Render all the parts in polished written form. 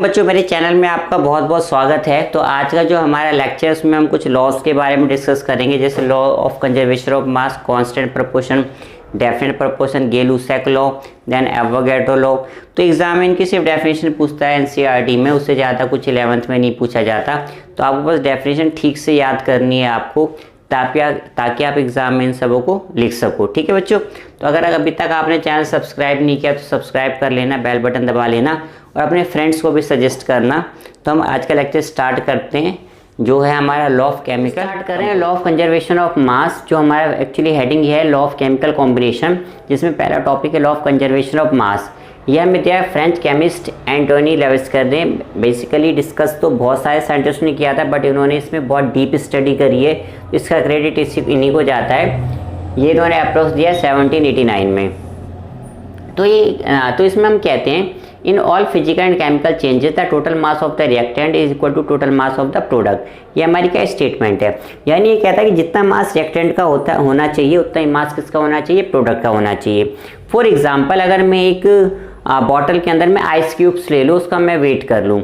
बच्चों, मेरे चैनल में आपका बहुत बहुत स्वागत है। तो आज का जो हमारा लेक्चर है उसमें हम कुछ लॉज के बारे में डिस्कस करेंगे, जैसे law of conservation of mass, constant proportion, definite proportion, Gay Lussac law, then Avogadro law. तो एग्जाम में इनकी सिर्फ डेफिनेशन पूछता है एनसीईआरटी में, उससे ज़्यादा कुछ 11th में नहीं पूछा जाता। तो आपको बस डेफिनेशन ठीक से याद करनी है आपको, ताकि आप एग्जाम में इन सबों को लिख सको। ठीक है बच्चों, तो अगर अभी तक आपने चैनल सब्सक्राइब नहीं किया तो सब्सक्राइब कर लेना, बेल बटन दबा लेना और अपने फ्रेंड्स को भी सजेस्ट करना। तो हम आज का लेक्चर स्टार्ट करते हैं, जो है हमारा लॉ ऑफ केमिकल। स्टार्ट कर रहे हैं लॉ ऑफ कंजर्वेशन ऑफ मास, जो हमारा एक्चुअली हेडिंग है लॉ ऑफ केमिकल कॉम्बिनेशन, जिसमें पहला टॉपिक है लॉ ऑफ कंजर्वेशन ऑफ मास। यह हमें दिया है फ्रेंच केमिस्ट एंटोनी लेविस्कर ने। बेसिकली डिस्कस तो बहुत सारे साइंटिस्ट ने किया था, बट इन्होंने इसमें बहुत डीप स्टडी करी है, इसका क्रेडिट इन्हीं को जाता है। ये इन्होंने अप्रोच दिया 1789 में। तो इसमें हम कहते हैं in all physical and chemical changes the total mass of the reactant is equal to total mass of the product. ये हमारी क्या स्टेटमेंट है, यानी ये कहता है कि जितना मास रिएक्टेंट का होना चाहिए उतना ही मास किसका होना चाहिए, प्रोडक्ट का होना चाहिए। फॉर एग्जाम्पल, अगर मैं एक बॉटल के अंदर में आइस क्यूब्स ले लूँ, उसका मैं वेट कर लूँ,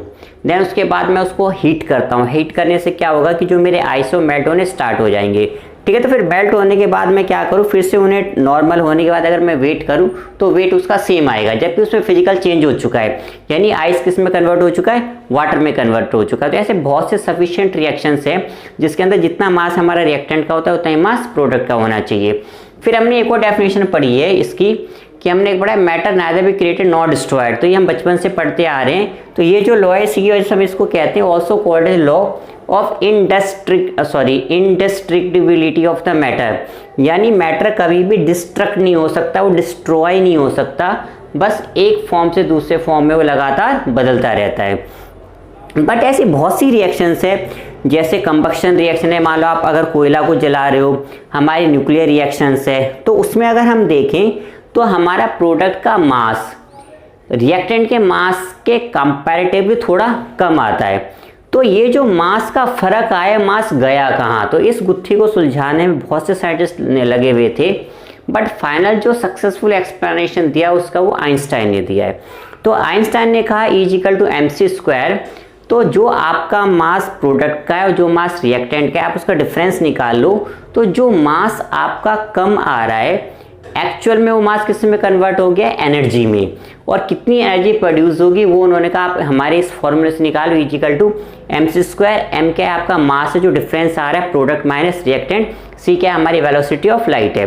देन उसके बाद मैं उसको हीट करता हूँ। हीट करने से क्या होगा कि जो मेरे आइस वो मेल्ट होने स्टार्ट हो जाएंगे। ठीक है, तो फिर मेल्ट होने के बाद मैं क्या करूँ, फिर से उन्हें नॉर्मल होने के बाद अगर मैं वेट करूँ तो वेट उसका सेम आएगा, जबकि उसमें फिजिकल चेंज हो चुका है, यानी आइस किस में कन्वर्ट हो चुका है, वाटर में कन्वर्ट हो चुका है। तो ऐसे बहुत से सफिशिएंट रिएक्शंस हैं जिसके अंदर जितना मास हमारा रिएक्टेंट का होता है उतना ही मास प्रोडक्ट का होना चाहिए। फिर हमने एक और डेफिनेशन पढ़ी है इसकी, कि हमने एक बड़ा matter neither be created not destroyed. तो ये हम बचपन से पढ़ते आ रहे हैं। तो ये जो लॉ है इसी वजह से हम इसको कहते हैं also called as law of indestructibility of the matter, यानी मैटर कभी भी डिस्ट्रक्ट नहीं हो सकता, वो डिस्ट्रॉय नहीं हो सकता, बस एक फॉर्म से दूसरे फॉर्म में वो लगातार बदलता रहता है। बट ऐसी बहुत सी रिएक्शंस है, जैसे कंबक्शन रिएक्शन है, मान लो आप अगर कोयला को जला रहे हो, हमारी न्यूक्लियर रिएक्शंस है, तो उसमें अगर हम देखें तो हमारा प्रोडक्ट का मास रिएक्टेंट के मास के कंपैरेटिवली थोड़ा कम आता है। तो ये जो मास का फर्क आया, मास गया कहाँ, तो इस गुत्थी को सुलझाने में बहुत से साइंटिस्ट लगे हुए थे, बट फाइनल जो सक्सेसफुल एक्सप्लेनेशन दिया उसका वो आइंस्टाइन ने दिया है। तो आइंस्टाइन ने कहा E=mc²। तो जो आपका मास प्रोडक्ट का है और जो मास रिएक्टेंट का है, आप उसका डिफरेंस निकाल लो, तो जो मास आपका कम आ रहा है एक्चुअल में वो मास किस में कन्वर्ट हो गया, एनर्जी में। और कितनी एनर्जी प्रोड्यूस होगी वो उन्होंने कहा आप हमारे इस फॉर्मूले से निकालो, E=mc²। m क्या है आपका मास है, जो डिफरेंस आ रहा है प्रोडक्ट माइनस रिएक्टेंट, c क्या है हमारी वेलोसिटी ऑफ लाइट है।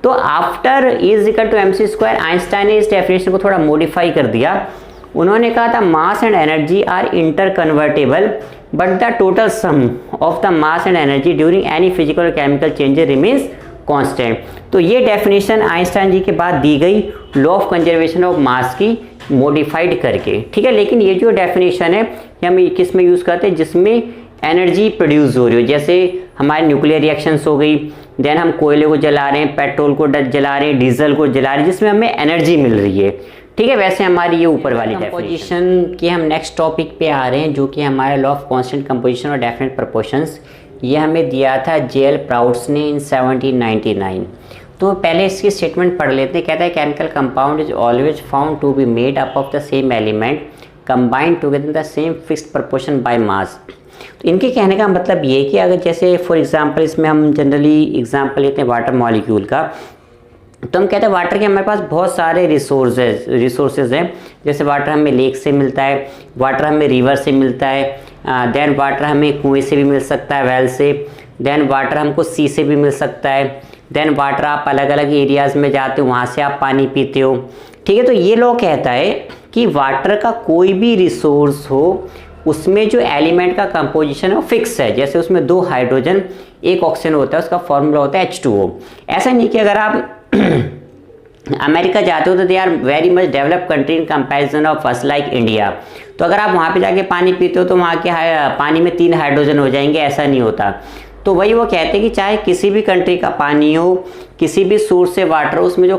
तो आफ्टर E=mc², आइंस्टाइन ने इस डेफिनेशन को थोड़ा मॉडिफाई कर दिया। उन्होंने कहा था mass and energy are interconvertible but the total sum of the mass and energy during any physical और केमिकल चेंजेस रिमेन्स कांस्टेंट। तो ये डेफिनेशन आइंस्टाइन जी के बाद दी गई law of conservation of mass की, मॉडिफाइड करके। ठीक है, लेकिन ये जो डेफिनेशन है ये हम किस में यूज़ करते हैं, जिसमें एनर्जी प्रोड्यूस हो रही हो, जैसे हमारे न्यूक्लियर रिएक्शंस हो गई, देन हम कोयले को जला रहे हैं, पेट्रोल को जला रहे हैं, डीजल को जला रहे हैं, जिसमें हमें एनर्जी मिल रही है। ठीक है, वैसे हमारी ये ऊपर वाली कंपोजिशन की हम नेक्स्ट टॉपिक पे आ रहे हैं, जो कि हमारा लॉ ऑफ कांस्टेंट कंपोजिशन और डेफिनेट प्रोपोर्शंस। ये हमें दिया था J.L. प्राउड्स ने इन 1799। तो पहले इसकी स्टेटमेंट पढ़ लेते हैं। कहता है chemical compound is always found to be made up of the same element combined together in the same fixed proportion by mass. तो इनके कहने का मतलब ये है कि अगर जैसे फॉर एग्जांपल इसमें हम जनरली एग्जांपल लेते हैं वाटर मॉलिक्यूल का, तो हम कहते हैं वाटर के हमारे पास बहुत सारे रिसोर्सेज हैं। जैसे वाटर हमें लेक से मिलता है, वाटर हमें रिवर से मिलता है, देन वाटर हमें कुएं से भी मिल सकता है, वेल से, देन वाटर हमको सी से भी मिल सकता है, देन वाटर आप अलग अलग एरियाज़ में जाते हो वहाँ से आप पानी पीते हो। ठीक है, तो ये लॉ कहता है कि वाटर का कोई भी रिसोर्स हो उसमें जो एलिमेंट का कंपोजिशन है वो फिक्स है। जैसे उसमें 2 हाइड्रोजन 1 ऑक्सीजन होता है, उसका फॉर्मूला होता है H2O। ऐसा नहीं कि अगर आप अमेरिका जाते हो तो they are very much develop country in comparison of us like India. तो अगर आप वहाँ पे जाके पानी पीते हो तो वहाँ के पानी में 3 हाइड्रोजन हो जाएंगे, ऐसा नहीं होता। तो वही वो कहते हैं कि चाहे किसी भी कंट्री का पानी हो, किसी भी सोर्स से वाटर हो, उसमें जो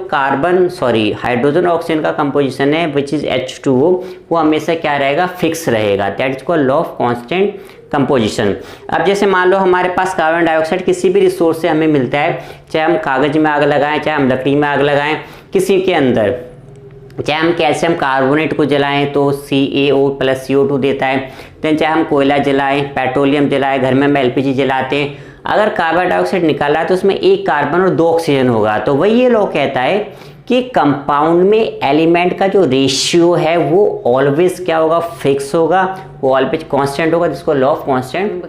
हाइड्रोजन ऑक्सीजन का कंपोजिशन है विच इज़ H2O, वो हमेशा क्या रहेगा, फिक्स रहेगा। That is called law of constant composition. अब जैसे मान लो हमारे पास कार्बन डाइऑक्साइड किसी भी रिसोर्स से हमें मिलता है, चाहे हम कागज में आग लगाएं, चाहे हम लकड़ी में आग लगाएं, किसी के अंदर, चाहे हम कैल्शियम कार्बोनेट को जलाएं तो CaO प्लस CO2 देता है। देन चाहे हम कोयला जलाएं, पेट्रोलियम जलाएं, घर में हम LPG जलाते हैं, अगर कार्बन डाइऑक्साइड निकाला है तो उसमें एक कार्बन और 2 ऑक्सीजन होगा। तो वही ये लॉ कहता है कि कंपाउंड में एलिमेंट का जो रेशियो है वो ऑलवेज क्या होगा, फिक्स होगा, वो ऑलवेज कांस्टेंट होगा, जिसको law of constant.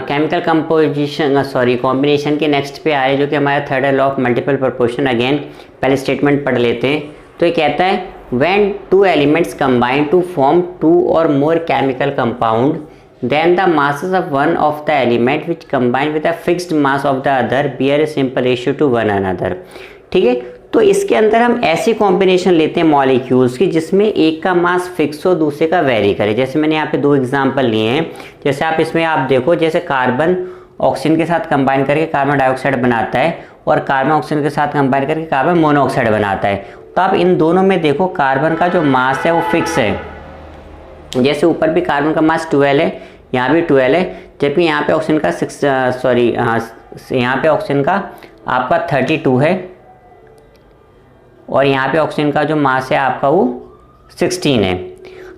Chemical composition combination के नेक्स्ट पे आए जो कि हमारा थर्ड है law of multiple proportion. Again पहले स्टेटमेंट पढ़ लेते हैं। तो ये कहता है when 2 elements combine to form 2 or more chemical compound, then the masses of one of the element which combine with a fixed mass of the other bear a simple ratio to one another। ठीक है, तो इसके अंदर हम ऐसी combination लेते हैं molecules की जिसमें एक का मास फिक्स हो, दूसरे का वेरी करे। जैसे मैंने यहाँ पे 2 एग्जांपल लिए हैं। जैसे आप इसमें आप देखो, जैसे कार्बन ऑक्सीजन के साथ कंबाइन करके कार्बन डाइऑक्साइड बनाता है और कार्बन ऑक्सीजन के साथ कंबाइन करके कार्बन मोनोऑक्साइड बनाता है। तो आप इन दोनों में देखो यहाँ का जो मास है वो फिक्स है। जैसे ऊपर भी कार्बन का मास 12 है, यहाँ भी 12 है, जबकि यहाँ पे ऑक्सीजन का यहाँ पे ऑक्सीजन का आपका 32 है और यहाँ पे ऑक्सीजन का जो मास है आपका वो 16 है।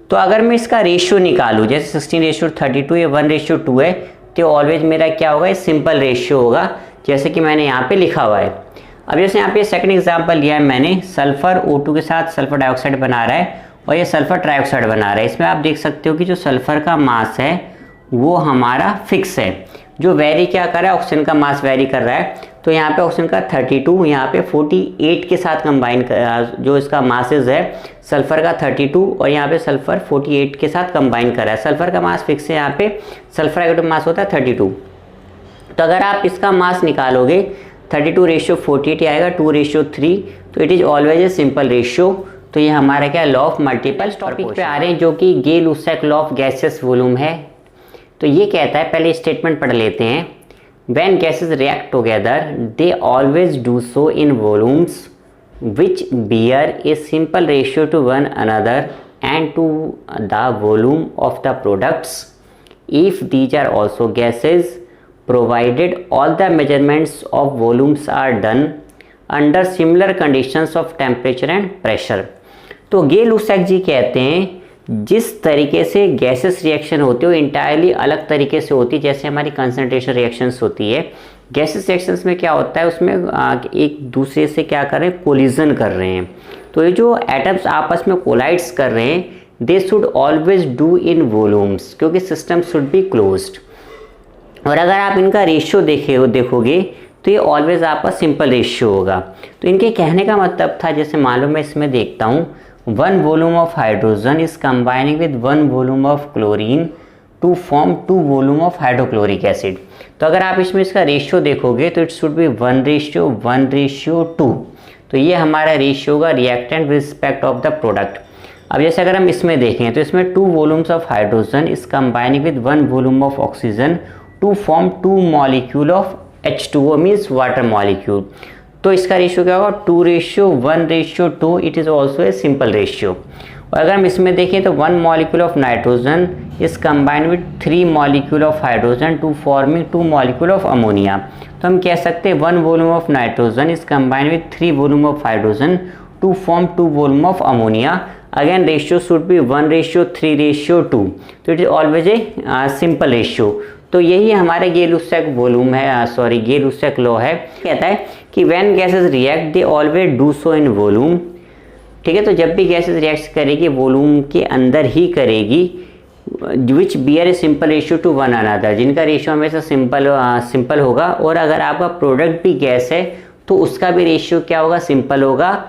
तो अगर मैं इसका रेशियो निकालूँ, जैसे 16:32 या 1:2 है, तो ऑलवेज मेरा क्या होगा, ये सिंपल रेशियो होगा, जैसे कि मैंने यहाँ पे लिखा हुआ है। अब जैसे यहाँ पे सेकंड एग्जांपल लिया है मैंने, सल्फर O2 के साथ सल्फर डाइऑक्साइड बना रहा है और ये सल्फर ट्राइऑक्साइड बना रहा है। इसमें आप देख सकते हो कि जो सल्फर का मास है वो हमारा फिक्स है, जो वेरी क्या कर रहा है, ऑक्सीजन का मास वेरी कर रहा है। तो यहाँ पे ऑक्सीजन का 32, यहाँ पे 48 के साथ कंबाइन, जो इसका मासेस है सल्फर का 32 और यहाँ पे सल्फर 48 के साथ कंबाइन कर रहा है। सल्फर का मास फिक्स है, यहाँ पे सल्फर एटॉमिक मास होता है 32। तो अगर आप इसका मास निकालोगे 32:48 आएगा, 2:3, तो it is always a simple ratio. तो ये हमारा क्या लॉ ऑफ मल्टीपल टॉपिक पे आ रहे हैं, जो कि गे-लुसाक लॉ ऑफ गैसेस वॉल्यूम है। तो ये कहता है, पहले स्टेटमेंट पढ़ लेते हैं। When gases react together they always do so in volumes which bear a simple ratio to one another and to the volume of the products if these are also gases provided all the measurements of volumes are done under similar conditions of temperature and pressure। तो गे-लुसाक जी कहते हैं जिस तरीके से gases reaction होती है वो entirely अलग तरीके से होती है, जैसे हमारी कंसंट्रेशन रिएक्शंस होती है। गैसेस रिएक्शंस में क्या होता है, उसमें एक दूसरे से क्या कर रहे हैं, कोलिजन कर रहे हैं। तो ये जो एटम्स आपस में कोलाइड्स कर रहे हैं, they should always do in volumes, क्योंकि सिस्टम शुड बी क्लोज्ड। और अगर आप इनका रेशियो देखोगे तो ये ऑलवेज आपका सिंपल रेशियो होगा। तो इनके कहने का मतलब था, जैसे मालूम मैं इसमें देखता हूँ, 1 volume of hydrogen is combining with 1 volume of chlorine to form 2 volume of hydrochloric acid. तो अगर आप इसमें इसका रेशियो देखोगे तो इट शुड बी 1:1:2। तो ये हमारा रेशियो होगा reactant with respect of the product. अब जैसे अगर हम इसमें देखें तो इसमें 2 volumes of hydrogen is combining with 1 volume of oxygen to form 2 molecule of H2O means water molecule. तो इसका रेशियो क्या होगा, 2:1:2। It is also a simple ratio. और अगर हम इसमें देखें तो 1 molecule of nitrogen is combined with 3 molecule of hydrogen to forming 2 molecule of ammonia. तो हम कह सकते हैं 1 volume of nitrogen is combined with 3 volume of hydrogen to form 2 volume of ammonia. Again ratio should be 1:3:2। तो it is always a simple ratio. तो यही हमारे गे-लुसाक volume है, गे-लुसाक लॉ है। कहता है कि when gases react they always do so in volume. ठीक है, तो जब भी गैसेस रिएक्ट करेगी वॉल्यूम के अंदर ही करेगी, which bear a simple ratio to one another, जिनका रेशियो हमेशा सिंपल होगा। और अगर आपका प्रोडक्ट भी गैस है तो उसका भी रेशियो क्या होगा, सिंपल होगा।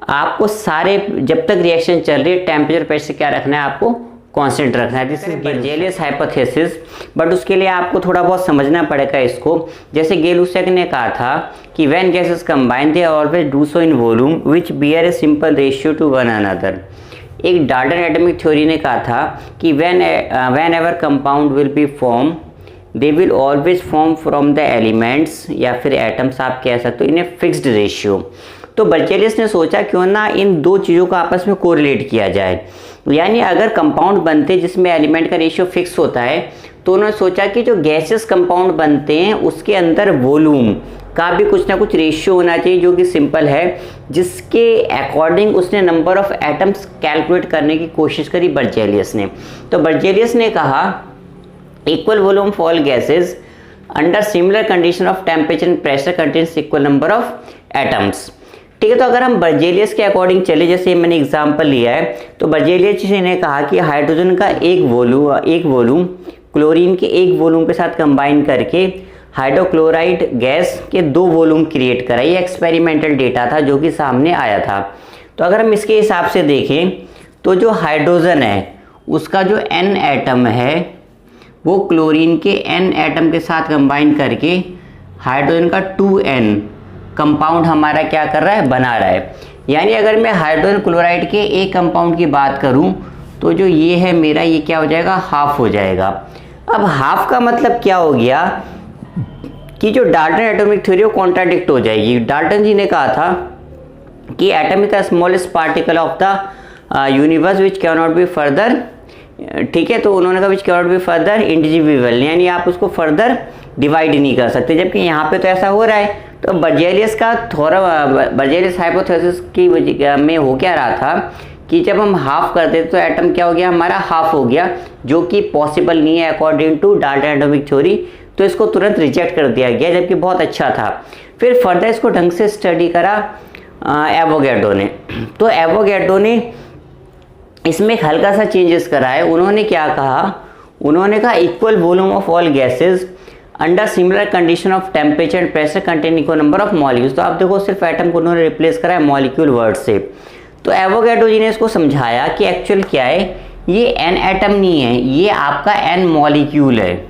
आपको सारे जब तक रिएक्शन चल रही है टेम्परेचर प्रेशर क्या रखना है, आपको कांस्टेंट रखना है। दिस इज बेंजेलियस हाइपोथेसिस, बट उसके लिए आपको थोड़ा बहुत समझना पड़ेगा इसको। जैसे गे-लुसाक ने कहा था कि when gases combine they always do so in volume which bear a simple ratio to one another. एक डाल्टन एटॉमिक थ्योरी ने कहा था कि whenever compound will be form they will always form from the elements, या फिर atoms आप कह सकते हो, इन ए फिक्स्ड रेशियो। तो बर्जेलियस ने सोचा क्यों ना इन दो चीज़ों को आपस में कोरिलेट किया जाए, यानी अगर कंपाउंड बनते जिसमें एलिमेंट का रेशियो फिक्स होता है तो उन्होंने सोचा कि जो गैसेस कंपाउंड बनते हैं उसके अंदर वॉल्यूम का भी कुछ ना कुछ रेशियो होना चाहिए जो कि सिंपल है, जिसके अकॉर्डिंग उसने नंबर ऑफ एटम्स कैलकुलेट करने की कोशिश करी बर्जेलियस ने। तो बर्जेलियस ने कहा equal volume for all gases under similar condition of temperature and pressure contains equal number of atoms. ठीक है, तो अगर हम बर्जेलियस के अकॉर्डिंग चले, जैसे मैंने एग्जांपल लिया है, तो बर्जेलियस जी ने कहा कि हाइड्रोजन का एक वॉल्यूम क्लोरीन के एक वॉल्यूम के साथ कंबाइन करके हाइड्रोक्लोराइड गैस के 2 वॉल्यूम क्रिएट करा। ये एक्सपेरिमेंटल डेटा था जो कि सामने आया था। तो अगर हम इसके हिसाब से देखें तो जो हाइड्रोजन है उसका जो n एटम है वो क्लोरीन के n एटम के साथ कंबाइन करके हाइड्रोजन का 2n कंपाउंड हमारा क्या कर रहा है, बना रहा है। यानी अगर मैं हाइड्रोजन क्लोराइड के एक कंपाउंड की बात करूं तो जो ये है मेरा, ये क्या हो जाएगा, हाफ हो जाएगा। अब हाफ का मतलब क्या हो गया कि जो डाल्टन एटॉमिक थ्योरी वो कॉन्ट्राडिक्ट हो जाएगी। डाल्टन जी ने कहा था कि atom is the smallest particle of the universe which can not be further, ठीक है, तो उन्होंने कहा which can not be further individual, यानी आप उसको फर्दर डिवाइड नहीं कर सकते, जबकि यहाँ पे तो ऐसा हो रहा है। तो बर्जेलियस का बर्जेलियस हाइपोथेसिस की में हो क्या रहा था कि जब हम हाफ करते तो एटम क्या हो गया, हमारा हाफ हो गया, जो कि पॉसिबल नहीं है according to Dalton atomic theory. तो इसको तुरंत रिजेक्ट कर दिया गया, जबकि बहुत अच्छा था। फिर फर्दर इसको ढंग से स्टडी करा एवोगैड्रो ने। तो एवोगैड्रो ने इसमें एक हल्का सा चेंजेस करा है। उन्होंने क्या कहा, उन्होंने कहा equal volume of all gases under similar condition of temperature and pressure containing equal number of molecules. तो आप देखो सिर्फ एटम को उन्होंने रिप्लेस करा है मॉलिक्यूल वर्ड से। तो एवोगैड्रो जी ने इसको समझाया कि एक्चुअल क्या है, ये n एटम नहीं है, ये आपका n मॉलिक्यूल है,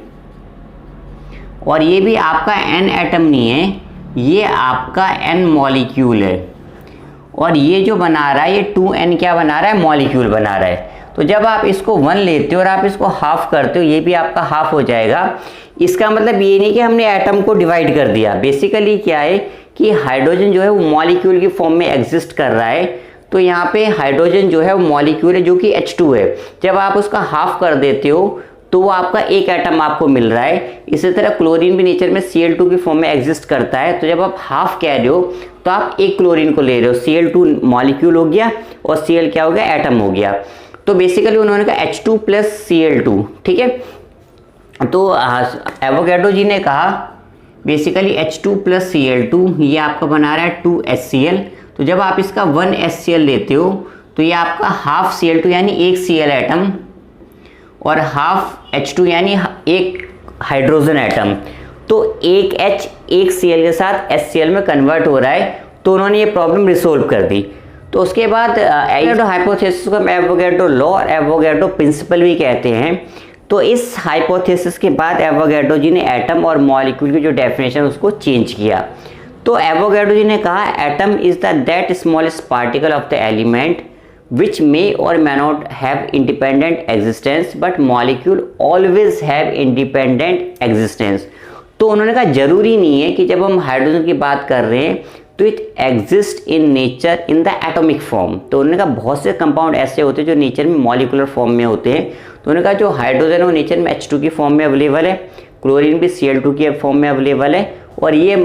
और ये भी आपका n एटम नहीं है, ये आपका n मॉलिक्यूल है, और ये जो बना रहा है ये 2n क्या बना रहा है, मॉलिक्यूल बना रहा है। तो जब आप इसको 1 लेते हो और आप इसको हाफ करते हो, ये भी आपका हाफ हो जाएगा। इसका मतलब ये नहीं कि हमने एटम को डिवाइड कर दिया। बेसिकली क्या है कि हाइड्रोजन जो है वो मॉलिक्यूल की फॉर्म में एग्जिस्ट कर रहा है। तो यहाँ पे हाइड्रोजन जो है वो मॉलिक्यूल है जो कि H2 है। जब आप उसका हाफ कर देते हो तो वो आपका एक एटम आपको मिल रहा है। इसी तरह क्लोरीन भी नेचर में Cl2 की फॉर्म में एग्जिस्ट करता है। तो जब आप हाफ कह रहे हो तो आप एक क्लोरीन को ले रहे हो, Cl2 मॉलिक्यूल हो गया और Cl क्या हो गया, एटम हो गया। तो बेसिकली उन्होंने कहा H2 प्लस Cl2, ठीक है। तो एवोगैड्रो जी ने कहा बेसिकली H2 प्लस Cl2 ये आपका बना रहा है 2HCl। तो जब आप इसका 1HCl लेते हो तो ये आपका हाफ Cl2 यानी एक Cl एटम और हाफ H2 यानी एक हाइड्रोजन एटम। तो एक H एक Cl के साथ HCl में कन्वर्ट हो रहा है। तो उन्होंने ये प्रॉब्लम रिसोल्व कर दी। तो उसके बाद एवोगैड्रो हाइपोथेसिस को एवोगैड्रो लॉ और एवोगैड्रो प्रिंसिपल भी कहते हैं। तो इस हाइपोथेसिस के बाद एवोगैड्रो जी ने एटम और मॉलिक्यूल की जो डेफिनेशन उसको चेंज किया। तो एवोगैड्रो जी ने कहा atom is the that smallest particle of the element which may or may not have independent existence but molecule always have independent existence। तो उन्होंने कहा जरूरी नहीं है कि जब हम हाइड्रोजन की बात कर रहे हैं तो it exist in nature in the atomic form. तो उन्होंने कहा बहुत से कंपाउंड ऐसे होते हैं जो नेचर में मॉलिकुलर फॉर्म में होते हैं। तो उन्होंने कहा जो हाइड्रोजन है वो नेचर में H2 की फॉर्म में अवेलेबल है, क्लोरीन भी Cl2 की फॉर्म में अवेलेबल है, और ये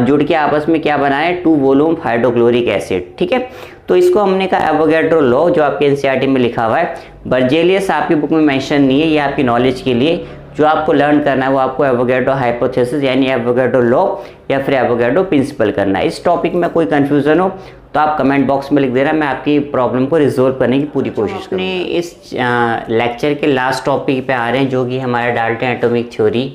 जुड़ के आपस में क्या बना है, 2 वॉल्यूम हाइड्रोक्लोरिक एसिड, ठीक है। तो इसको हमने कहा एवोगैड्रो लॉ, जो आपके एनसीईआरटी में लिखा हुआ है। बर्जेलियस आपकी बुक में मेंशन नहीं है, ये आपकी नॉलेज के लिए। जो आपको लर्न करना है वो आपको एवोगैड्रो हाइपोथेसिस यानी एवोगैड्रो लॉ या फिर एवोगैड्रो प्रिंसिपल करना है। इस टॉपिक में कोई कंफ्यूजन हो तो आप कमेंट बॉक्स में लिख देना, मैं आपकी प्रॉब्लम को रिजोल्व करने की पूरी कोशिश करूँगा। इस लेक्चर के लास्ट टॉपिक पे आ रहे हैं जो कि हमारा डाल्टन एटॉमिक थ्योरी।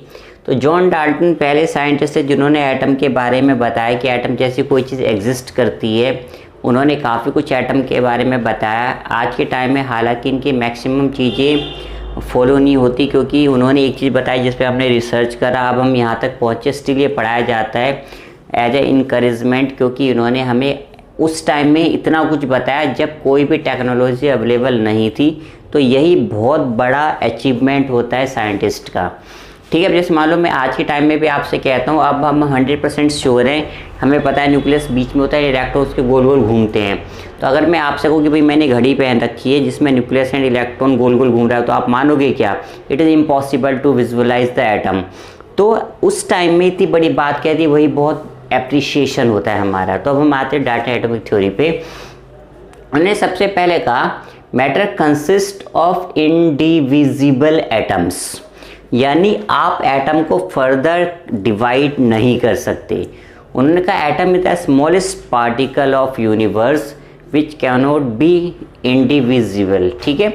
तो जॉन डाल्टन पहले साइंटिस्ट थे जिन्होंने एटम के बारे में बताया कि एटम जैसी कोई चीज़ एग्जिस्ट करती है। उन्होंने काफ़ी कुछ एटम के बारे में बताया। आज के टाइम में हालांकि इनकी मैक्सिमम चीज़ें फॉलो नहीं होती, क्योंकि उन्होंने एक चीज़ बताई जिस पे हमने रिसर्च करा, अब हम यहाँ तक पहुँचे, इसलिए ये पढ़ाया जाता है एज ए इनकरेजमेंट, क्योंकि उन्होंने हमें उस टाइम में इतना कुछ बताया जब कोई भी टेक्नोलॉजी अवेलेबल नहीं थी। तो यही बहुत बड़ा अचीवमेंट होता है साइंटिस्ट का, ठीक है। जैसे मान लो मैं आज के टाइम में भी आपसे कहता हूँ, अब हम 100% श्योर हैं, हमें पता है न्यूक्लियस बीच में होता है, इलेक्ट्रॉन उसके गोल गोल घूमते हैं। तो अगर मैं आपसे कहूँ कि भाई मैंने घड़ी पहन रखी है जिसमें न्यूक्लियस एंड इलेक्ट्रॉन गोल गोल घूम रहा है, तो आप मानोगे क्या? It is impossible to visualise the atom. तो उस टाइम में इतनी बड़ी बात कह दी, वही बहुत एप्रिशिएशन होता है हमारा। तो अब हम आते हैं डाल्टन एटॉमिक थ्योरी पे। उन्होंने सबसे पहले कहा matter consist of indivisible atoms, यानी आप एटम को फर्दर डिवाइड नहीं कर सकते। उन्होंने कहा atom is the smallest particle of universe which can not be indivisible. ठीक है,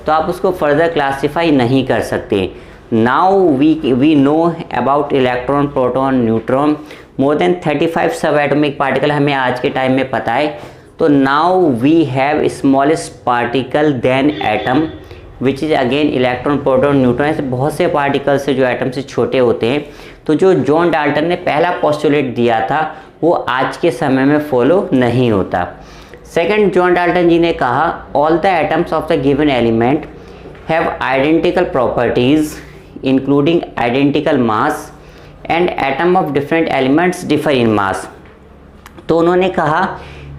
तो आप उसको फर्दर क्लासीफाई नहीं कर सकते। Now we know about electron, proton, neutron, more than 35 सब एटॉमिक पार्टिकल हमें आज के टाइम में पता है। तो now we have smallest particle then atom which is again electron, proton, neutron. ऐसे बहुत से पार्टिकल्स से जो एटम से छोटे होते हैं। तो जो जॉन डाल्टन ने पहला पोस्टुलेट दिया था वो आज के समय में फॉलो नहीं होता। सेकंड, जॉन डाल्टन जी ने कहा all the atoms of the given element have identical properties including identical mass and atom of different elements differ in mass. तो उन्होंने कहा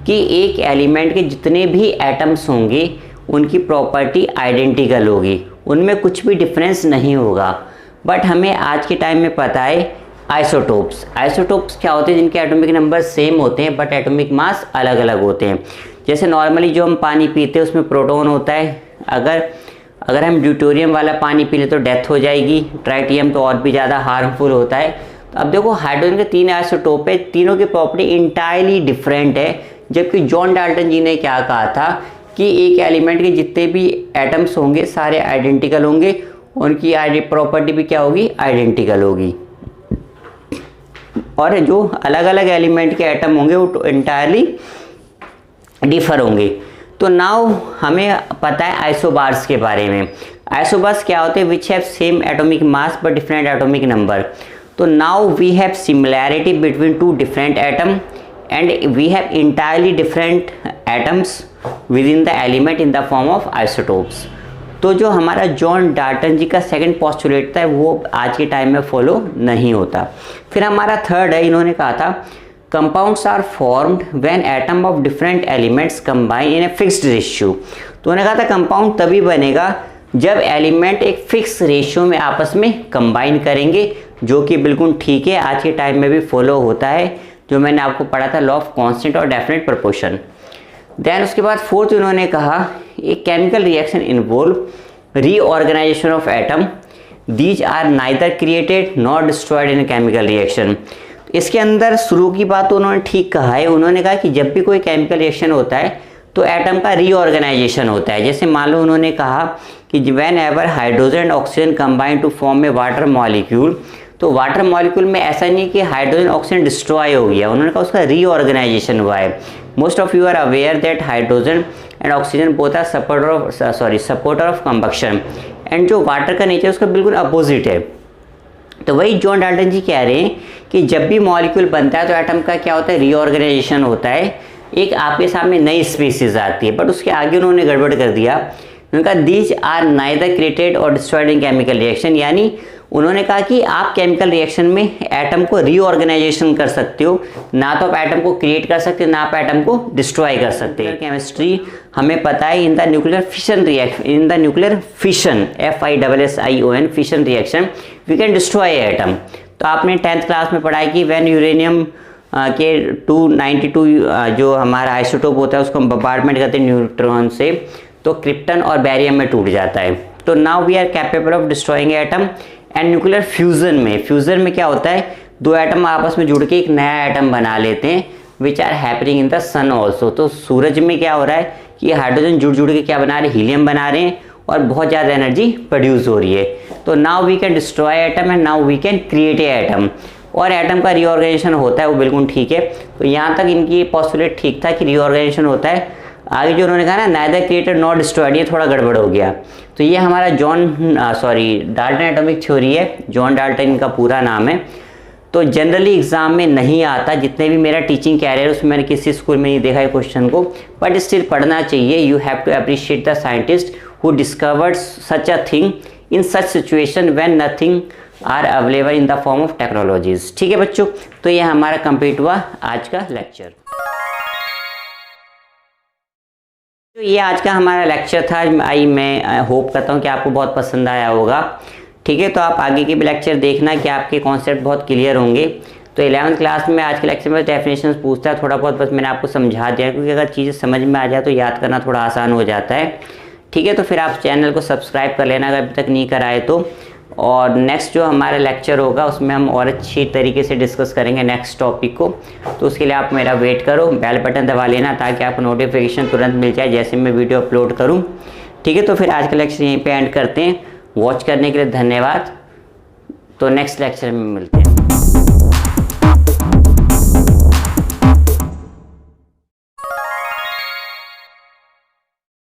कि एक एलिमेंट के जितने भी एटम्स होंगे उनकी प्रॉपर्टी आइडेंटिकल होगी, उनमें कुछ भी डिफरेंस नहीं होगा। बट हमें आज के टाइम में पता है आइसोटोप्स। आइसोटोप्स क्या होते हैं? जिनके एटॉमिक नंबर सेम होते हैं बट एटॉमिक मास अलग अलग होते हैं। जैसे नॉर्मली जो हम पानी पीते हैं उसमें प्रोटॉन होता है, अगर हम ड्यूटेरियम वाला पानी पी लें तो डेथ हो जाएगी, ट्राइटियम तो और भी ज़्यादा हार्मफुल होता है। तो अब देखो हाइड्रोजन के 3 आइसोटोप है, तीनों की प्रॉपर्टी इंटायरली डिफरेंट है। जबकि जॉन डाल्टन जी ने क्या कहा था कि एक एलिमेंट के जितने भी एटम्स होंगे सारे आइडेंटिकल होंगे, उनकी प्रॉपर्टी भी क्या होगी? आइडेंटिकल होगी। और जो अलग अलग एलिमेंट के एटम होंगे वो इंटायरली डिफर होंगे। तो नाउ हमें पता है आइसोबार्स के बारे में। आइसोबार्स क्या होते हैं? Which have same atomic mass but different atomic number. तो now we have similarity between two different atom and we have entirely different atoms within the element in the form of isotopes. तो जो हमारा John Dalton जी का second postulate था वो आज के time में फॉलो नहीं होता। फिर हमारा थर्ड है, इन्होंने कहा था compounds are formed when atom of different elements combine in a fixed ratio. तो उन्होंने कहा था कंपाउंड तभी बनेगा जब एलिमेंट एक फिक्स रेशियो में आपस में कंबाइन करेंगे, जो कि बिल्कुल ठीक है, आज के टाइम में भी फॉलो होता है, जो मैंने आपको पढ़ा था लॉ ऑफ कांस्टेंट और डेफिनेट प्रोपोर्शन। देन उसके बाद फोर्थ उन्होंने कहा एक chemical reaction involve reorganisation of atom, these are neither created not destroyed in chemical reaction. इसके अंदर शुरू की बात तो उन्होंने ठीक कहा है। उन्होंने कहा कि जब भी कोई केमिकल रिएक्शन होता है तो एटम का रीऑर्गेनाइजेशन होता है। जैसे मान लो उन्होंने कहा कि whenever hydrogen and oxygen combine to form a water molecule, तो वाटर मॉलिक्यूल में ऐसा नहीं कि हाइड्रोजन ऑक्सीजन डिस्ट्रॉय हो गया, उन्होंने कहा उसका रीऑर्गेनाइजेशन हुआ है। Most of you are aware that hydrogen and oxygen both are supporter of combustion, and जो वाटर का नेचर उसका बिल्कुल अपोजिट है। तो वही जॉन डाल्टन जी कह रहे हैं कि जब भी मॉलिक्यूल बनता है तो एटम का क्या होता है? रीऑर्गेनाइजेशन होता है, एक आपके सामने नई स्पीसीज आती है। बट उसके आगे उन्होंने गड़बड़ कर दिया, उन्होंने कहा दीज आर नाइदर क्रिएटेड और डिस्ट्रॉयड इन केमिकल रिएक्शन। यानी उन्होंने कहा कि आप केमिकल रिएक्शन में एटम को रीऑर्गेनाइजेशन कर सकते हो, ना तो आप एटम को क्रिएट कर सकते हो ना आप एटम को डिस्ट्रॉय कर सकते हो। केमिस्ट्री हमें पता है in the nuclear fission reaction, in the nuclear fission FISSION fission reaction we can destroy atom. तो आपने 10th क्लास में पढ़ा है कि व्हेन यूरेनियम के 292 जो हमारा आइसोटोप होता है उसको हम बम्बार्डमेंट करते हैं न्यूट्रॉन से, तो क्रिप्टन और बैरियम में टूट जाता है। तो now we are capable of destroying atom. And nuclear fusion में क्या होता है? दो एटम आपस में जुड़ के एक नया एटम बना लेते हैं, which are happening in the sun also. तो सूरज में क्या हो रहा है कि हाइड्रोजन जुड़ के क्या बना रहे हैं? हीलियम बना रहे हैं और बहुत ज़्यादा एनर्जी प्रोड्यूस हो रही है। तो now we can destroy atom and now we can create a atom, और एटम का रीऑर्गेनाइजेशन होता है, वो बिल्कुल ठीक है। तो यहाँ तक इनकी पोस्टुलेट ठीक था कि रीऑर्गेनाइजेशन होता है। आगे जो उन्होंने कहा ना नाइदर क्रिएटेड नॉट डिस्ट्रॉयड, ये थोड़ा गड़बड़ हो गया। तो ये हमारा डाल्टन एटॉमिक थ्योरी है, जॉन डाल्टन इनका पूरा नाम है। तो जनरली एग्जाम में नहीं आता, जितने भी मेरा टीचिंग कैरियर उसमें मैंने किसी स्कूल में नहीं देखा है क्वेश्चन को, बट स्टिल पढ़ना चाहिए। You have to appreciate the scientist who discovered such a thing in such situation when nothing are available in the form of technologies. ठीक है बच्चों, तो ये हमारा कंप्लीट हुआ आज का लेक्चर। तो ये आज का हमारा लेक्चर था। मैं होप करता हूँ कि आपको बहुत पसंद आया होगा। ठीक है, तो आप आगे के भी लेक्चर देखना कि आपके कॉन्सेप्ट बहुत क्लियर होंगे। तो 11th क्लास में आज के लेक्चर में डेफिनेशंस पूछता है, थोड़ा बहुत बस मैंने आपको समझा दिया, क्योंकि अगर चीज़ें समझ में आ जाए तो याद करना थोड़ा आसान हो जाता है। ठीक है, तो फिर आप चैनल को सब्सक्राइब कर लेना अगर अभी तक नहीं कराए तो। और नेक्स्ट जो हमारा लेक्चर होगा उसमें हम और अच्छी तरीके से डिस्कस करेंगे नेक्स्ट टॉपिक को। तो उसके लिए आप मेरा वेट करो, बेल बटन दबा लेना ताकि आपको नोटिफिकेशन तुरंत मिल जाए जैसे मैं वीडियो अपलोड करूं। ठीक है, तो फिर आज का लेक्चर यहीं पे एंड करते हैं। वॉच करने के लिए धन्यवाद। तो नेक्स्ट लेक्चर में मिलते हैं।